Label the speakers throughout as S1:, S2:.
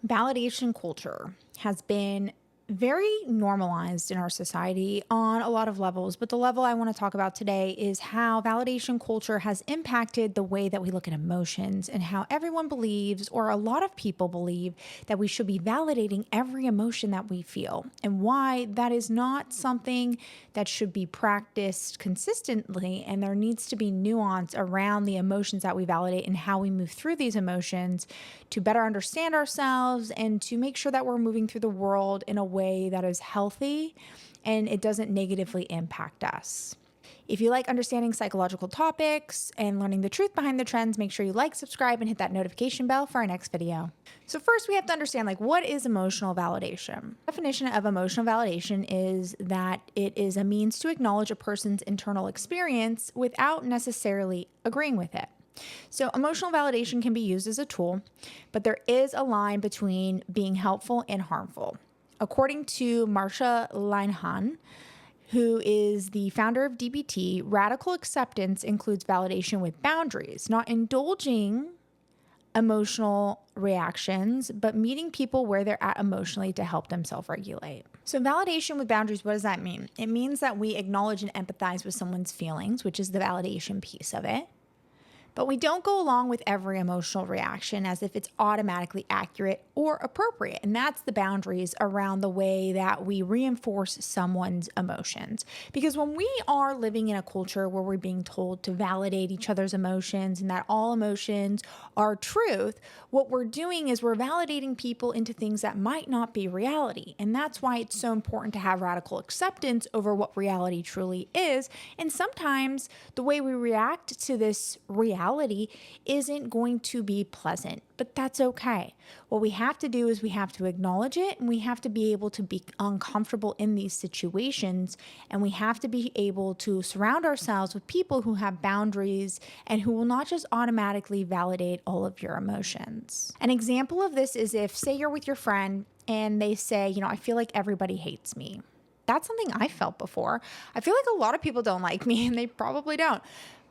S1: Validation culture has been very normalized in our society on a lot of levels, but the level I want to talk about today is how validation culture has impacted the way that we look at emotions and how everyone believes, or a lot of people believe, that we should be validating every emotion that we feel, and why that is not something that should be practiced consistently, and there needs to be nuance around the emotions that we validate and how we move through these emotions to better understand ourselves and to make sure that we're moving through the world in a way that is healthy and it doesn't negatively impact us. If you like understanding psychological topics and learning the truth behind the trends, make sure you like, subscribe, and hit that notification bell for our next video. So first we have to understand, what is emotional validation? The definition of emotional validation is that it is a means to acknowledge a person's internal experience without necessarily agreeing with it. So emotional validation can be used as a tool, but there is a line between being helpful and harmful. According to Marsha Linehan, who is the founder of DBT, radical acceptance includes validation with boundaries, not indulging emotional reactions, but meeting people where they're at emotionally to help them self-regulate. So validation with boundaries, what does that mean? It means that we acknowledge and empathize with someone's feelings, which is the validation piece of it. But we don't go along with every emotional reaction as if it's automatically accurate or appropriate. And that's the boundaries around the way that we reinforce someone's emotions. Because when we are living in a culture where we're being told to validate each other's emotions and that all emotions are truth, what we're doing is we're validating people into things that might not be reality. And that's why it's so important to have radical acceptance over what reality truly is. And sometimes the way we react to this reality isn't going to be pleasant, but that's okay. What we have to do is we have to acknowledge it, and we have to be able to be uncomfortable in these situations, and we have to be able to surround ourselves with people who have boundaries and who will not just automatically validate all of your emotions. An example of this is if, say, you're with your friend and they say, I feel like everybody hates me. That's something I felt before. I feel like a lot of people don't like me, and they probably don't.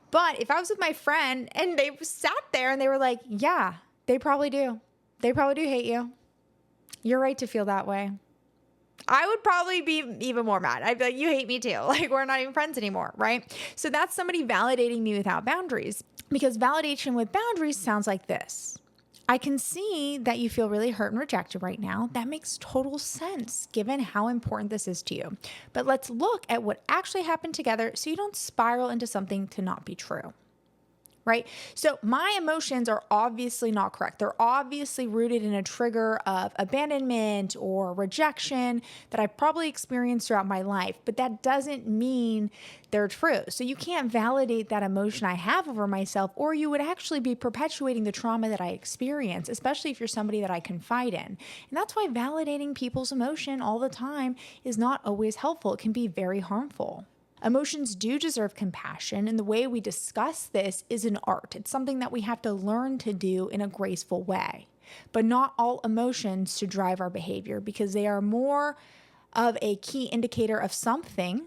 S1: But if I was with my friend and they sat there and they were like, yeah, they probably do. They probably do hate you. You're right to feel that way. I would probably be even more mad. I'd be like, you hate me too. We're not even friends anymore, right? So that's somebody validating me without boundaries, because validation with boundaries sounds like this. I can see that you feel really hurt and rejected right now. That makes total sense given how important this is to you. But let's look at what actually happened together so you don't spiral into something to not be true. Right? So my emotions are obviously not correct. They're obviously rooted in a trigger of abandonment or rejection that I've probably experienced throughout my life, but that doesn't mean they're true. So you can't validate that emotion I have over myself, or you would actually be perpetuating the trauma that I experience, especially if you're somebody that I confide in. And that's why validating people's emotion all the time is not always helpful. It can be very harmful. Emotions do deserve compassion, and the way we discuss this is an art. It's something that we have to learn to do in a graceful way. But not all emotions should drive our behavior, because they are more of a key indicator of something,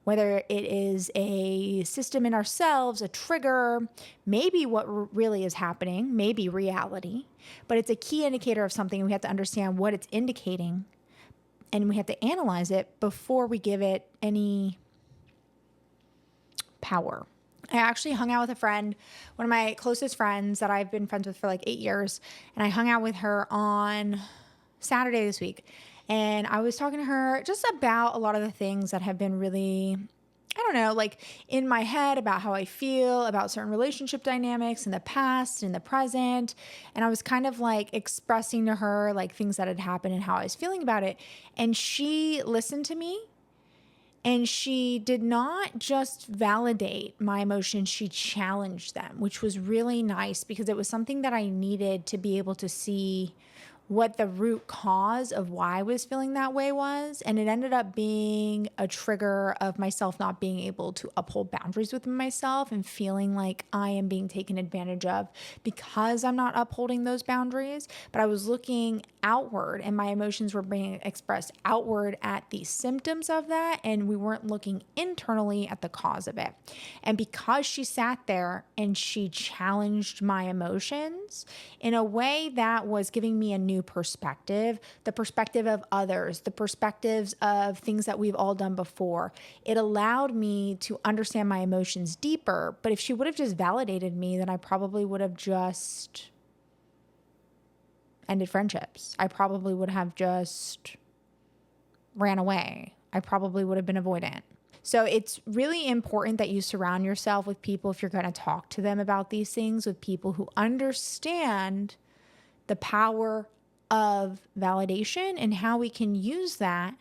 S1: whether it is a system in ourselves, a trigger, maybe what really is happening, maybe reality, but it's a key indicator of something, and we have to understand what it's indicating, and we have to analyze it before we give it any power. I actually hung out with a friend, one of my closest friends that I've been friends with for 8 years. And I hung out with her on Saturday this week. And I was talking to her just about a lot of the things that have been really, in my head about how I feel about certain relationship dynamics in the past and the present. And I was kind of expressing to her things that had happened and how I was feeling about it. And she listened to me. And she did not just validate my emotions, she challenged them, which was really nice, because it was something that I needed to be able to see what the root cause of why I was feeling that way was. And it ended up being a trigger of myself not being able to uphold boundaries within myself and feeling like I am being taken advantage of because I'm not upholding those boundaries. But I was looking outward, and my emotions were being expressed outward at the symptoms of that, and we weren't looking internally at the cause of it. And because she sat there and she challenged my emotions in a way that was giving me a new new perspective, the perspective of others, the perspectives of things that we've all done before. It allowed me to understand my emotions deeper. But if she would have just validated me, then I probably would have just ended friendships. I probably would have just ran away. I probably would have been avoidant. So it's really important that you surround yourself with people, if you're going to talk to them about these things, with people who understand the power of validation and how we can use that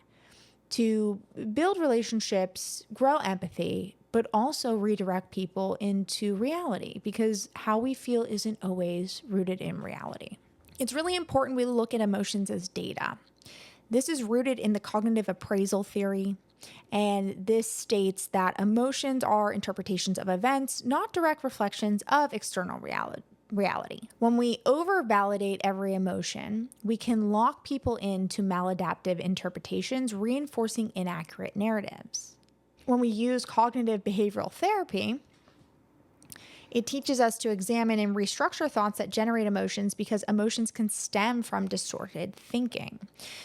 S1: to build relationships, grow empathy, but also redirect people into reality, because how we feel isn't always rooted in reality. It's really important we look at emotions as data. This is rooted in the cognitive appraisal theory, and this states that emotions are interpretations of events, not direct reflections of external reality. When we over-validate every emotion, we can lock people into maladaptive interpretations, reinforcing inaccurate narratives. When we use cognitive behavioral therapy, it teaches us to examine and restructure thoughts that generate emotions, because emotions can stem from distorted thinking.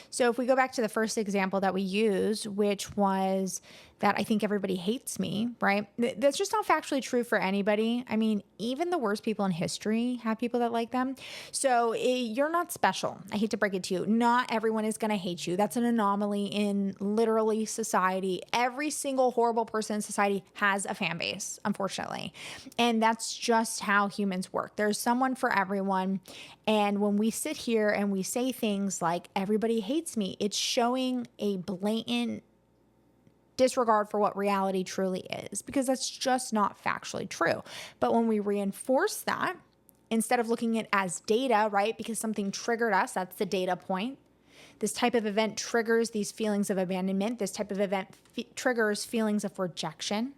S1: So if we go back to the first example that we used, which was that I think everybody hates me, right? That's just not factually true for anybody. I mean, even the worst people in history have people that like them. So you're not special. I hate to break it to you. Not everyone is going to hate you. That's an anomaly in literally society. Every single horrible person in society has a fan base, unfortunately. And that's just how humans work. There's someone for everyone. And when we sit here and we say things like, everybody hates me, it's showing a blatant disregard for what reality truly is, because that's just not factually true. But when we reinforce that, instead of looking at it as data, right? Because something triggered us, that's the data point. This type of event triggers these feelings of abandonment. This type of event triggers feelings of rejection.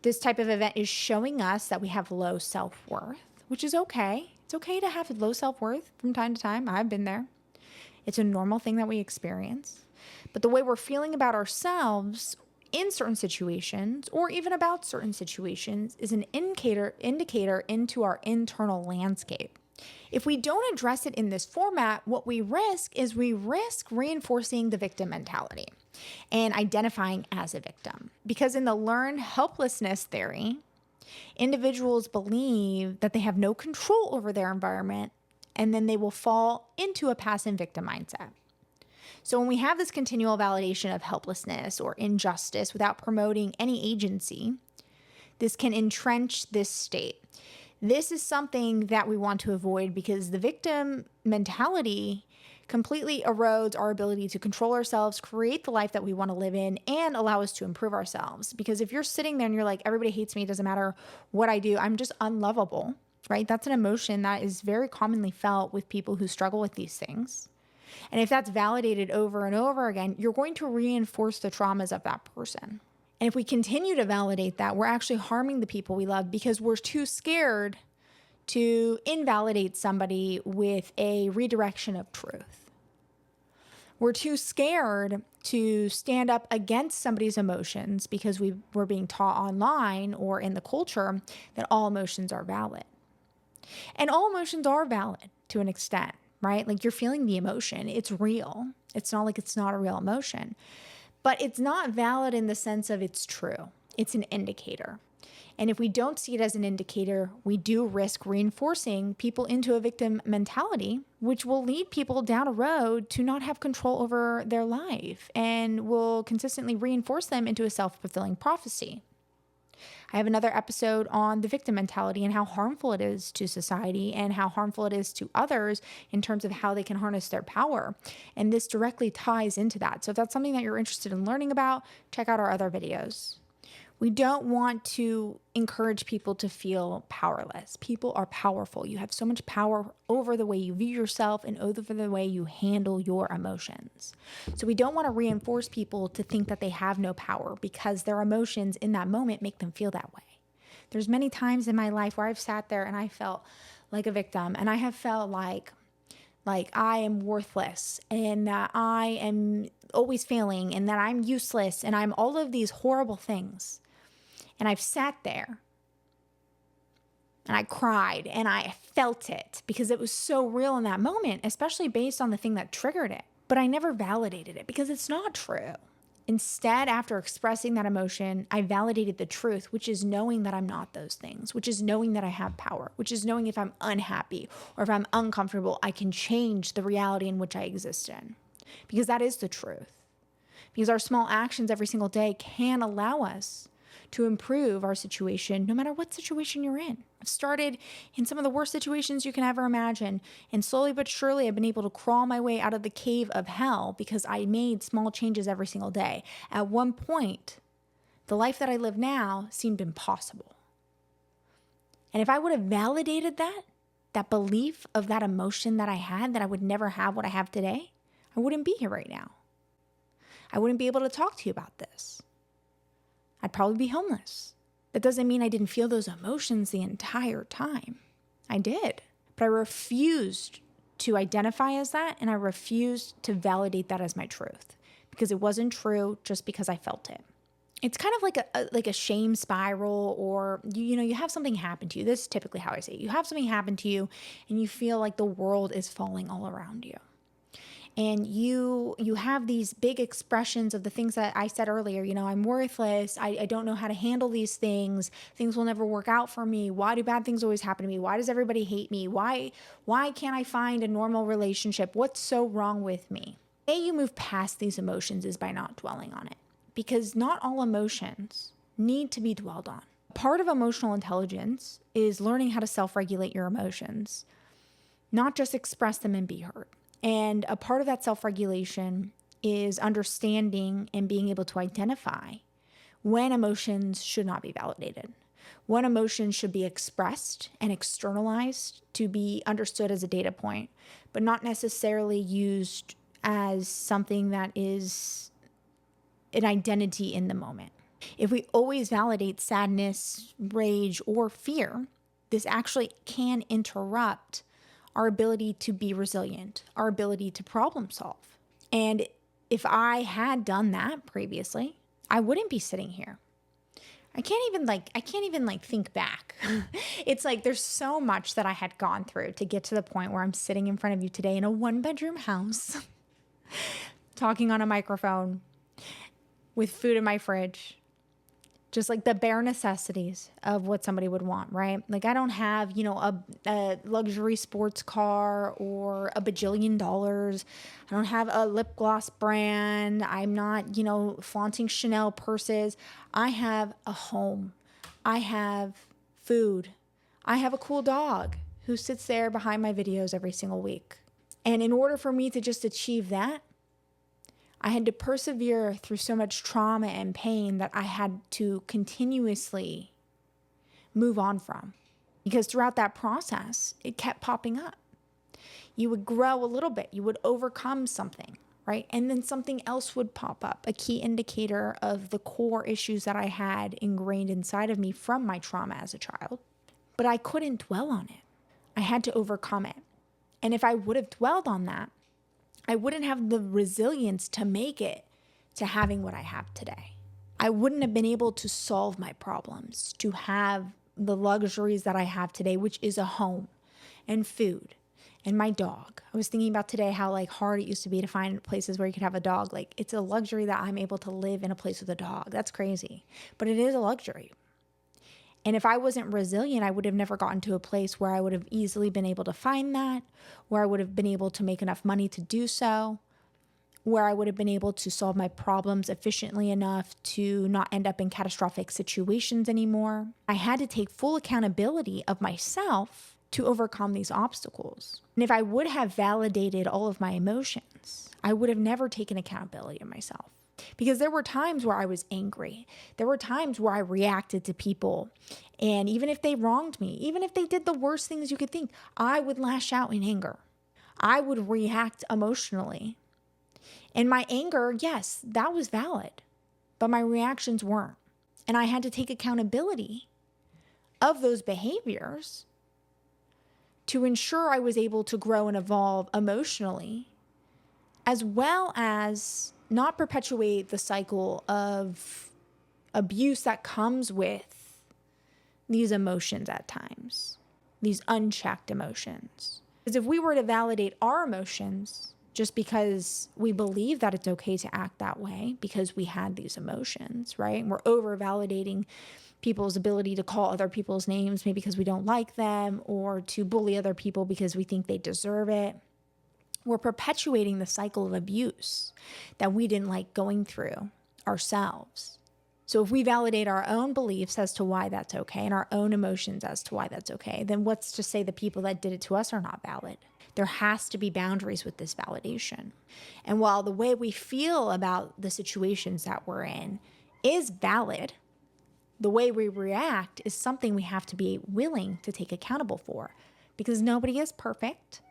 S1: This type of event is showing us that we have low self-worth, which is okay. It's okay to have low self-worth from time to time. I've been there. It's a normal thing that we experience. But the way we're feeling about ourselves in certain situations, or even about certain situations, is an indicator into our internal landscape. If we don't address it in this format, what we risk is reinforcing the victim mentality and identifying as a victim. Because in the learned helplessness theory, individuals believe that they have no control over their environment, and then they will fall into a passive victim mindset. So when we have this continual validation of helplessness or injustice without promoting any agency, this can entrench this state. This is something that we want to avoid, because the victim mentality completely erodes our ability to control ourselves, create the life that we want to live in, and allow us to improve ourselves. Because if you're sitting there and you're like, everybody hates me, it doesn't matter what I do, I'm just unlovable, right? That's an emotion that is very commonly felt with people who struggle with these things. And if that's validated over and over again, you're going to reinforce the traumas of that person. And if we continue to validate that, we're actually harming the people we love, because we're too scared to invalidate somebody with a redirection of truth. We're too scared to stand up against somebody's emotions, because we're being taught online or in the culture that all emotions are valid. And all emotions are valid to an extent, right? Like, you're feeling the emotion. It's real. It's not like it's not a real emotion. But it's not valid in the sense of it's true. It's an indicator. And if we don't see it as an indicator, we do risk reinforcing people into a victim mentality, which will lead people down a road to not have control over their life and will consistently reinforce them into a self-fulfilling prophecy. I have another episode on the victim mentality and how harmful it is to society and how harmful it is to others in terms of how they can harness their power. And this directly ties into that. So if that's something that you're interested in learning about, check out our other videos. We don't want to encourage people to feel powerless. People are powerful. You have so much power over the way you view yourself and over the way you handle your emotions. So we don't want to reinforce people to think that they have no power, because their emotions in that moment make them feel that way. There's many times in my life where I've sat there and I felt like a victim, and I have felt like I am worthless, and that I am always failing, and that I'm useless, and I'm all of these horrible things. And I've sat there and I cried and I felt it because it was so real in that moment, especially based on the thing that triggered it. But I never validated it because it's not true. Instead, after expressing that emotion, I validated the truth, which is knowing that I'm not those things, which is knowing that I have power, which is knowing if I'm unhappy or if I'm uncomfortable, I can change the reality in which I exist in. Because that is the truth. Because our small actions every single day can allow us to improve our situation, no matter what situation you're in. I've started in some of the worst situations you can ever imagine, and slowly but surely I've been able to crawl my way out of the cave of hell because I made small changes every single day. At one point, the life that I live now seemed impossible. And if I would have validated that belief of that emotion that I had, that I would never have what I have today, I wouldn't be here right now. I wouldn't be able to talk to you about this. I'd probably be homeless. That doesn't mean I didn't feel those emotions the entire time. I did. But I refused to identify as that, and I refused to validate that as my truth because it wasn't true just because I felt it. It's kind of like a shame spiral, or you have something happen to you. This is typically how I say it. You have something happen to you and you feel like the world is falling all around you. And you have these big expressions of the things that I said earlier. I'm worthless. I don't know how to handle these things. Things will never work out for me. Why do bad things always happen to me? Why does everybody hate me? Why can't I find a normal relationship? What's so wrong with me? The way you move past these emotions is by not dwelling on it, because not all emotions need to be dwelled on. Part of emotional intelligence is learning how to self-regulate your emotions, not just express them and be heard. And a part of that self-regulation is understanding and being able to identify when emotions should not be validated, when emotions should be expressed and externalized to be understood as a data point, but not necessarily used as something that is an identity in the moment. If we always validate sadness, rage, or fear, this actually can interrupt our ability to be resilient, our ability to problem solve. And if I had done that previously, I wouldn't be sitting here. I can't even think back. It's like there's so much that I had gone through to get to the point where I'm sitting in front of you today in a 1-bedroom house, talking on a microphone with food in my fridge. Just like the bare necessities of what somebody would want, right? Like I don't have, a luxury sports car or a bajillion dollars. I don't have a lip gloss brand. I'm not, flaunting Chanel purses. I have a home. I have food. I have a cool dog who sits there behind my videos every single week. And in order for me to just achieve that, I had to persevere through so much trauma and pain that I had to continuously move on from. Because throughout that process, it kept popping up. You would grow a little bit. You would overcome something, right? And then something else would pop up, a key indicator of the core issues that I had ingrained inside of me from my trauma as a child. But I couldn't dwell on it. I had to overcome it. And if I would have dwelled on that, I wouldn't have the resilience to make it to having what I have today. I wouldn't have been able to solve my problems, to have the luxuries that I have today, which is a home and food and my dog. I was thinking about today how hard it used to be to find places where you could have a dog. It's a luxury that I'm able to live in a place with a dog. That's crazy, but it is a luxury. And if I wasn't resilient, I would have never gotten to a place where I would have easily been able to find that, where I would have been able to make enough money to do so, where I would have been able to solve my problems efficiently enough to not end up in catastrophic situations anymore. I had to take full accountability of myself to overcome these obstacles. And if I would have validated all of my emotions, I would have never taken accountability of myself. Because there were times where I was angry. There were times where I reacted to people. And even if they wronged me, even if they did the worst things you could think, I would lash out in anger. I would react emotionally. And my anger, yes, that was valid. But my reactions weren't. And I had to take accountability of those behaviors to ensure I was able to grow and evolve emotionally, as well as not perpetuate the cycle of abuse that comes with these emotions at times, these unchecked emotions. Because if we were to validate our emotions just because we believe that it's okay to act that way because we had these emotions, right? And we're over validating people's ability to call other people's names, maybe because we don't like them, or to bully other people because we think they deserve it. We're perpetuating the cycle of abuse that we didn't like going through ourselves. So if we validate our own beliefs as to why that's okay and our own emotions as to why that's okay, then what's to say the people that did it to us are not valid? There has to be boundaries with this validation. And while the way we feel about the situations that we're in is valid, the way we react is something we have to be willing to take accountable for, because nobody is perfect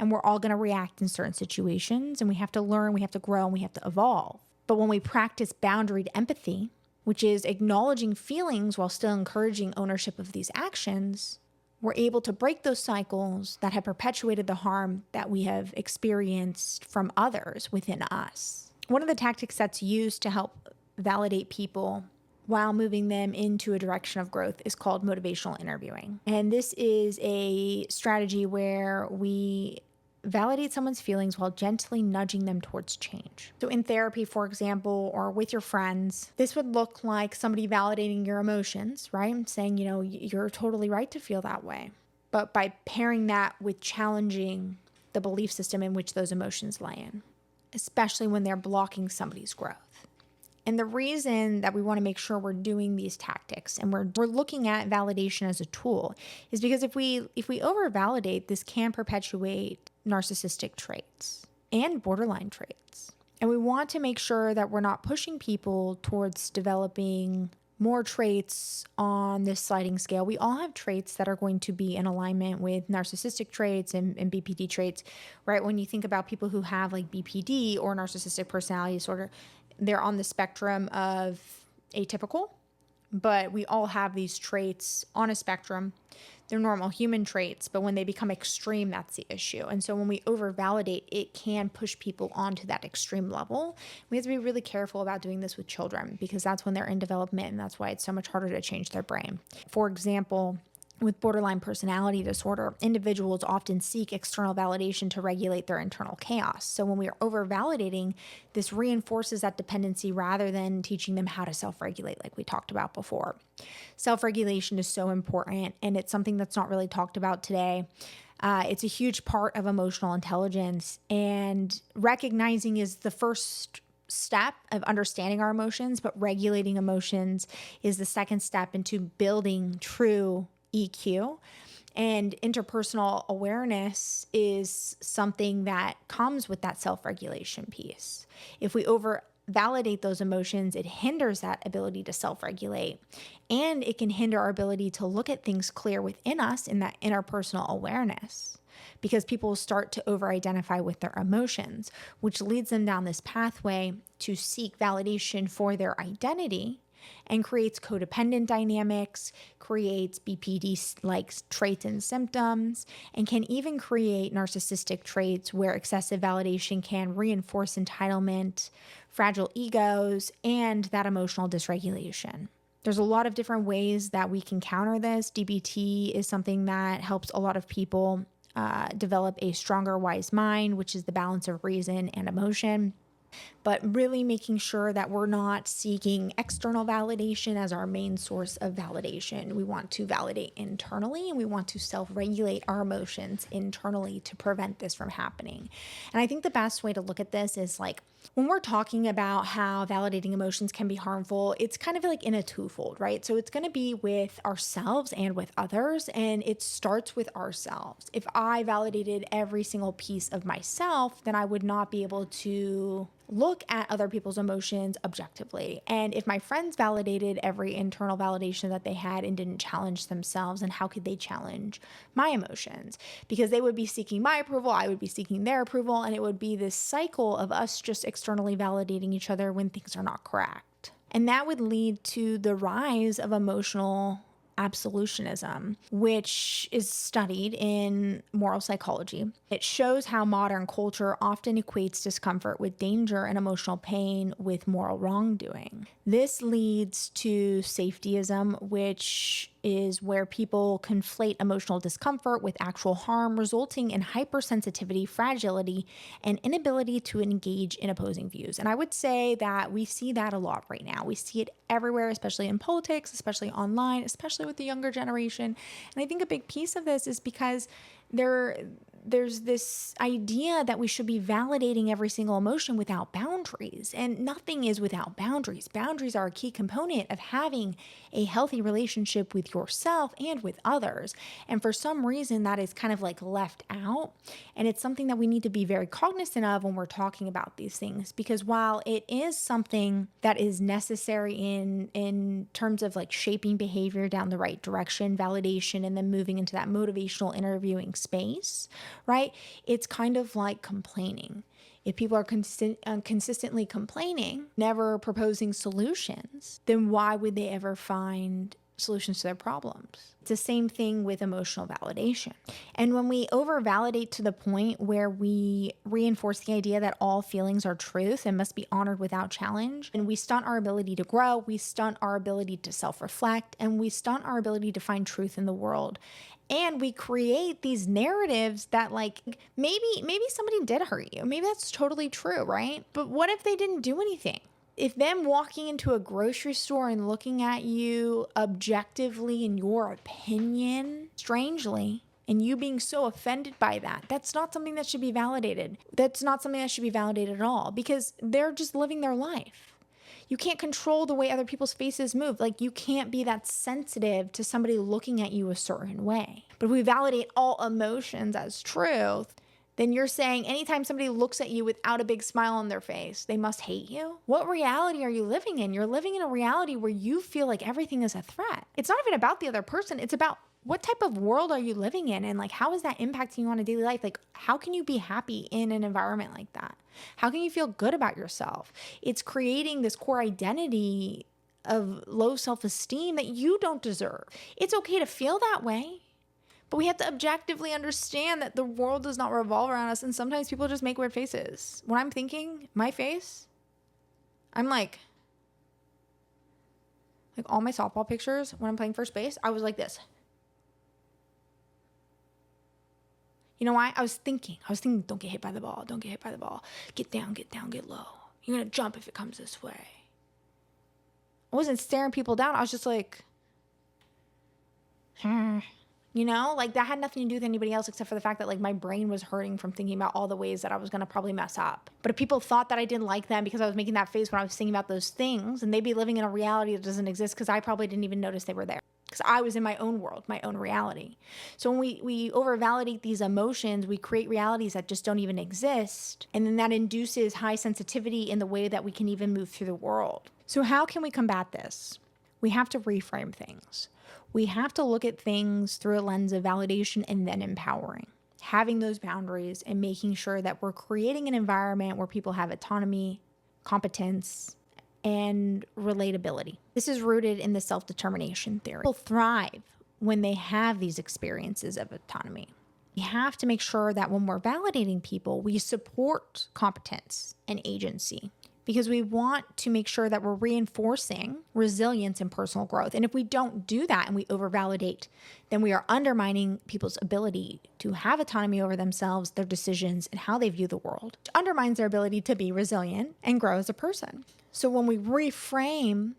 S1: and we're all going to react in certain situations, and we have to learn, we have to grow, and we have to evolve. But when we practice boundaried empathy, which is acknowledging feelings while still encouraging ownership of these actions, we're able to break those cycles that have perpetuated the harm that we have experienced from others within us. One of the tactics that's used to help validate people while moving them into a direction of growth is called motivational interviewing. And this is a strategy where we validate someone's feelings while gently nudging them towards change. So in therapy, for example, or with your friends, this would look like somebody validating your emotions, right? Saying, you're totally right to feel that way. But by pairing that with challenging the belief system in which those emotions lie in, especially when they're blocking somebody's growth. And the reason that we want to make sure we're doing these tactics and we're looking at validation as a tool is because if we over-validate, this can perpetuate narcissistic traits and borderline traits. And we want to make sure that we're not pushing people towards developing more traits on this sliding scale. We all have traits that are going to be in alignment with narcissistic traits and BPD traits, right? When you think about people who have like BPD or narcissistic personality disorder, they're on the spectrum of atypical, but we all have these traits on a spectrum. They're normal human traits, but when they become extreme, that's the issue. And so when we over-validate, it can push people onto that extreme level. We have to be really careful about doing this with children because that's when they're in development, and that's why it's so much harder to change their brain. For example, with borderline personality disorder, individuals often seek external validation to regulate their internal chaos. So when we are over-validating, this reinforces that dependency rather than teaching them how to self-regulate like we talked about before. Self-regulation is so important, and it's something that's not really talked about today. It's a huge part of emotional intelligence, and recognizing is the first step of understanding our emotions, but regulating emotions is the second step into building true EQ. And interpersonal awareness is something that comes with that self-regulation piece. If we over-validate those emotions, it hinders that ability to self-regulate, and it can hinder our ability to look at things clear within us in that interpersonal awareness, because people start to over-identify with their emotions, which leads them down this pathway to seek validation for their identity and creates codependent dynamics, creates BPD-like traits and symptoms, and can even create narcissistic traits where excessive validation can reinforce entitlement, fragile egos, and that emotional dysregulation. There's a lot of different ways that we can counter this. DBT is something that helps a lot of people develop a stronger, wise mind, which is the balance of reason and emotion. But really making sure that we're not seeking external validation as our main source of validation. We want to validate internally, and we want to self-regulate our emotions internally to prevent this from happening. And I think the best way to look at this is like, when we're talking about how validating emotions can be harmful, it's kind of like in a twofold, right? So it's going to be with ourselves and with others, and it starts with ourselves. If I validated every single piece of myself, then I would not be able to look at other people's emotions objectively. And if my friends validated every internal validation that they had and didn't challenge themselves, then how could they challenge my emotions? Because they would be seeking my approval, I would be seeking their approval, and it would be this cycle of us just externally validating each other when things are not correct. And that would lead to the rise of emotional absolutism, which is studied in moral psychology. It shows how modern culture often equates discomfort with danger and emotional pain with moral wrongdoing. This leads to safetyism, which is where people conflate emotional discomfort with actual harm, resulting in hypersensitivity, fragility, and inability to engage in opposing views. And I would say that we see that a lot right now. We see it everywhere, especially in politics, especially online, especially with the younger generation. And I think a big piece of this is because there's this idea that we should be validating every single emotion without boundaries, and nothing is without boundaries. Boundaries are a key component of having a healthy relationship with yourself and with others. And for some reason, that is kind of like left out. And it's something that we need to be very cognizant of when we're talking about these things, because while it is something that is necessary in terms of like shaping behavior down the right direction, validation, and then moving into that motivational interviewing space, right? It's kind of like complaining. If people are consistently complaining, never proposing solutions, then why would they ever find solutions to their problems? It's the same thing with emotional validation. And when we over-validate to the point where we reinforce the idea that all feelings are truth and must be honored without challenge, and we stunt our ability to grow, we stunt our ability to self-reflect, and we stunt our ability to find truth in the world. And we create these narratives that like, maybe somebody did hurt you. Maybe that's totally true, right? But what if they didn't do anything? If them walking into a grocery store and looking at you objectively in your opinion, strangely, and you being so offended by that, that's not something that should be validated. That's not something that should be validated at all, because they're just living their life. You can't control the way other people's faces move. Like, you can't be that sensitive to somebody looking at you a certain way. But if we validate all emotions as truth, then you're saying anytime somebody looks at you without a big smile on their face, they must hate you? What reality are you living in? You're living in a reality where you feel like everything is a threat. It's not even about the other person. It's about what type of world are you living in? And like, how is that impacting you on a daily life? Like, how can you be happy in an environment like that? How can you feel good about yourself? It's creating this core identity of low self-esteem that you don't deserve. It's okay to feel that way, but we have to objectively understand that the world does not revolve around us. And sometimes people just make weird faces. When I'm thinking, my face, I'm like all my softball pictures when I'm playing first base, I was like this. You know why? I was thinking, don't get hit by the ball. Don't get hit by the ball. Get down, get low. You're going to jump if it comes this way. I wasn't staring people down. I was just like, you know, like that had nothing to do with anybody else except for the fact that like my brain was hurting from thinking about all the ways that I was going to probably mess up. But if people thought that I didn't like them because I was making that face when I was thinking about those things, and they'd be living in a reality that doesn't exist because I probably didn't even notice they were there. Because I was in my own world, my own reality. So when we over-validate these emotions, we create realities that just don't even exist. And then that induces high sensitivity in the way that we can even move through the world. So how can we combat this? We have to reframe things. We have to look at things through a lens of validation and then empowering. Having those boundaries and making sure that we're creating an environment where people have autonomy, competence, and relatability. This is rooted in the self-determination theory. People thrive when they have these experiences of autonomy. We have to make sure that when we're validating people, we support competence and agency, because we want to make sure that we're reinforcing resilience and personal growth. And if we don't do that and we over-validate, then we are undermining people's ability to have autonomy over themselves, their decisions, and how they view the world, which undermines their ability to be resilient and grow as a person. So when we reframe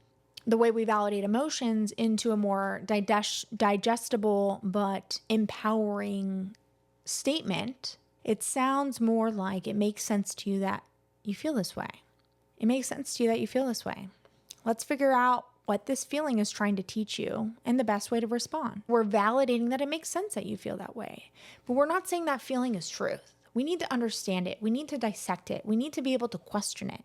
S1: the way we validate emotions into a more digestible but empowering statement, it sounds more like it makes sense to you that you feel this way. It makes sense to you that you feel this way. Let's figure out what this feeling is trying to teach you and the best way to respond. We're validating that it makes sense that you feel that way, but we're not saying that feeling is truth. We need to understand it. We need to dissect it. We need to be able to question it.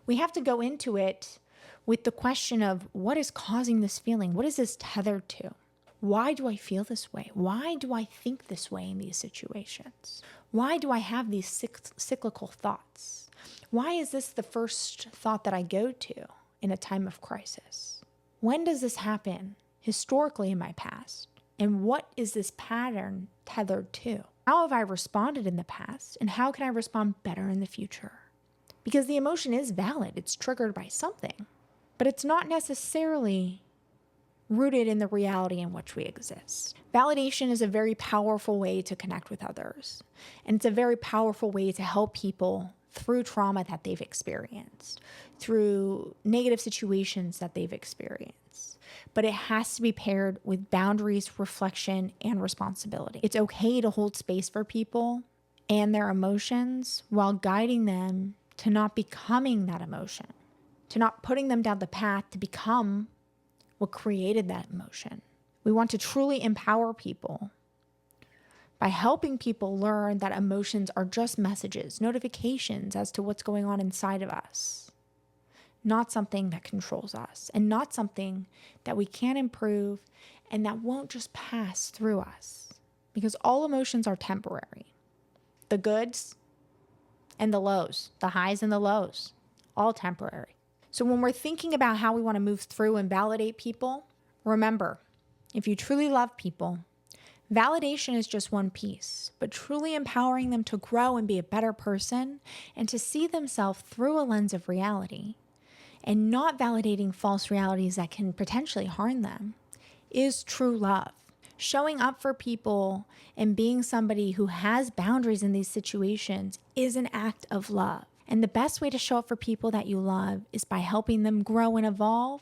S1: We have to go into it with the question of, what is causing this feeling? What is this tethered to? Why do I feel this way? Why do I think this way in these situations? Why do I have these cyclical thoughts? Why is this the first thought that I go to in a time of crisis? When does this happen historically in my past? And what is this pattern tethered to? How have I responded in the past? And how can I respond better in the future? Because the emotion is valid. It's triggered by something. But it's not necessarily rooted in the reality in which we exist. Validation is a very powerful way to connect with others, and it's a very powerful way to help people through trauma that they've experienced, through negative situations that they've experienced. But it has to be paired with boundaries, reflection, and responsibility. It's okay to hold space for people and their emotions while guiding them to not becoming that emotion, to not putting them down the path to become what created that emotion. We want to truly empower people by helping people learn that emotions are just messages, notifications as to what's going on inside of us, not something that controls us, and not something that we can't improve and that won't just pass through us, because all emotions are temporary. The goods and the lows, the highs and the lows, all temporary. So when we're thinking about how we want to move through and validate people, remember, if you truly love people, validation is just one piece, but truly empowering them to grow and be a better person and to see themselves through a lens of reality and not validating false realities that can potentially harm them is true love. Showing up for people and being somebody who has boundaries in these situations is an act of love. And the best way to show up for people that you love is by helping them grow and evolve,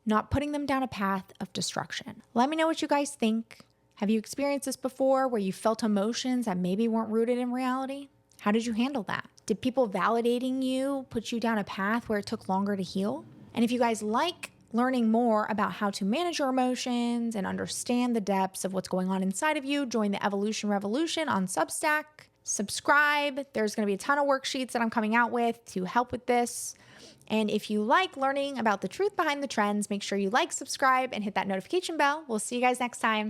S1: not putting them down a path of destruction. Let me know what you guys think. Have you experienced this before where you felt emotions that maybe weren't rooted in reality? How did you handle that? Did people validating you put you down a path where it took longer to heal? And if you guys like learning more about how to manage your emotions and understand the depths of what's going on inside of you, join the Evolution Revolution on Substack. Subscribe. There's going to be a ton of worksheets that I'm coming out with to help with this. And if you like learning about the truth behind the trends, make sure you like, subscribe, and hit that notification bell. We'll see you guys next time.